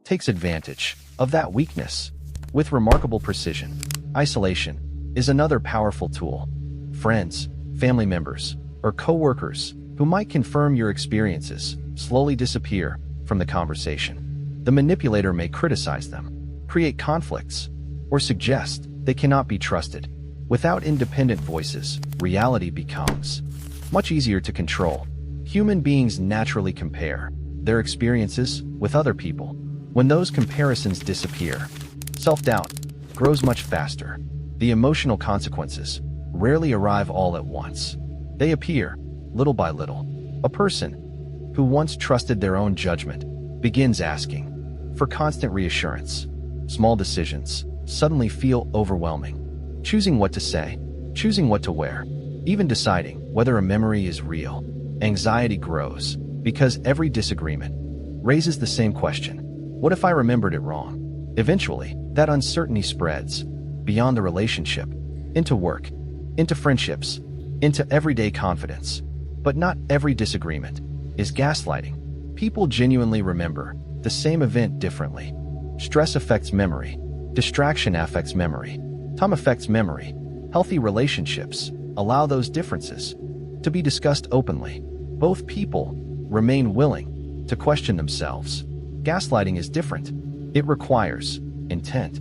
Takes advantage of that weakness with remarkable precision. Isolation is another powerful tool. Friends, family members, or co-workers who might confirm your experiences slowly disappear from the conversation. The manipulator may criticize them, create conflicts, or suggest they cannot be trusted. Without independent voices, reality becomes much easier to control. Human beings naturally compare their experiences with other people. When those comparisons disappear, self-doubt grows much faster. The emotional consequences rarely arrive all at once. They appear little by little. A person who once trusted their own judgment begins asking for constant reassurance. Small decisions suddenly feel overwhelming. Choosing what to say, choosing what to wear, even deciding whether a memory is real. Anxiety grows because every disagreement raises the same question. What if I remembered it wrong? Eventually, that uncertainty spreads beyond the relationship, into work, into friendships, into everyday confidence. But not every disagreement is gaslighting. People genuinely remember the same event differently. Stress affects memory. Distraction affects memory. Time affects memory. Healthy relationships allow those differences to be discussed openly. Both people remain willing to question themselves. Gaslighting is different. It requires intent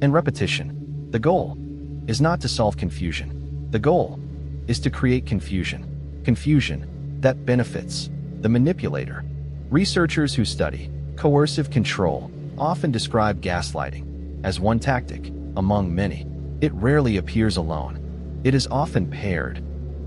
and repetition. The goal is not to solve confusion. The goal is to create confusion. Confusion that benefits the manipulator. Researchers who study coercive control often describe gaslighting as one tactic among many. It rarely appears alone. It is often paired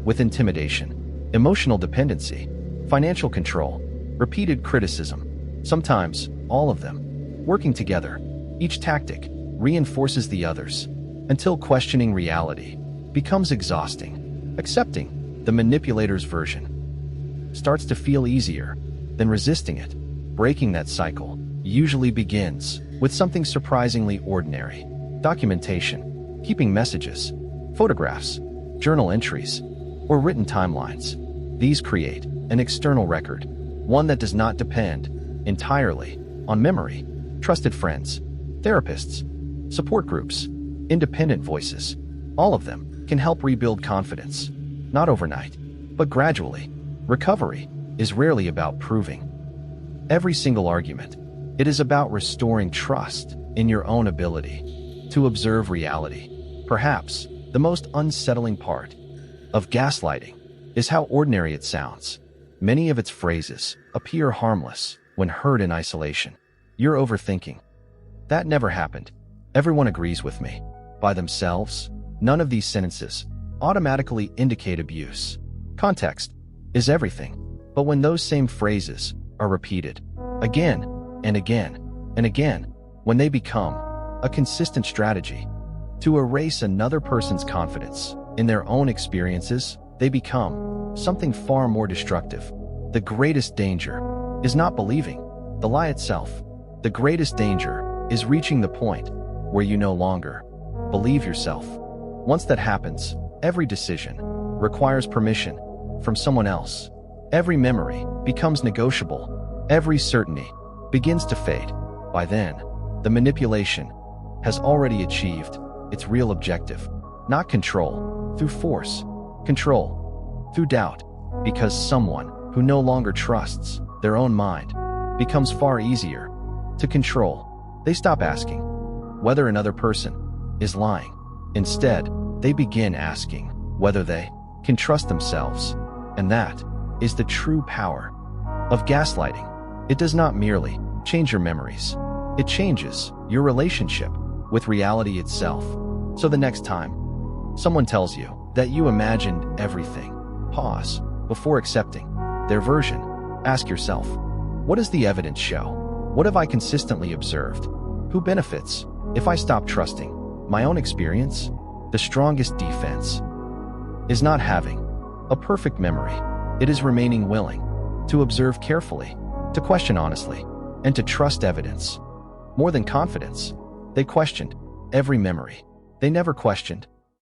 with intimidation, emotional dependency, financial control, repeated criticism, sometimes all of them. Working together, each tactic reinforces the others until questioning reality becomes exhausting. Accepting the manipulator's version starts to feel easier than resisting it. Breaking that cycle usually begins with something surprisingly ordinary. Documentation, keeping messages, photographs, journal entries, or written timelines. These create an external record one that does not depend entirely on memory. Trusted friends, therapists, support groups, independent voices, all of them can help rebuild confidence. Not overnight, but gradually. Recovery is rarely about proving every single argument. It is about restoring trust in your own ability to observe reality. Perhaps the most unsettling part of gaslighting is how ordinary it sounds. Many of its phrases appear harmless when heard in isolation. You're overthinking. That never happened. Everyone agrees with me. By themselves, none of these sentences automatically indicate abuse. Context is everything. But when those same phrases are repeated again and again and again, when they become a consistent strategy to erase another person's confidence in their own experiences, they become something far more destructive. The greatest danger is not believing the lie itself. The greatest danger is reaching the point where you no longer believe yourself. Once that happens, every decision requires permission from someone else. Every memory becomes negotiable. Every certainty begins to fade. By then, the manipulation has already achieved its real objective. Not control through force, control through doubt. Because someone who no longer trusts their own mind becomes far easier to control. They stop asking whether another person is lying. Instead, they begin asking whether they can trust themselves. And that is the true power of gaslighting. It does not merely change your memories. It changes your relationship with reality itself. So the next time someone tells you that you imagined everything, pause before accepting their version. Ask yourself, what does the evidence show? What have I consistently observed? Who benefits if I stop trusting my own experience? The strongest defense is not having a perfect memory. It is remaining willing to observe carefully, to question honestly, and to trust evidence. More than confidence, they questioned every memory. They never questioned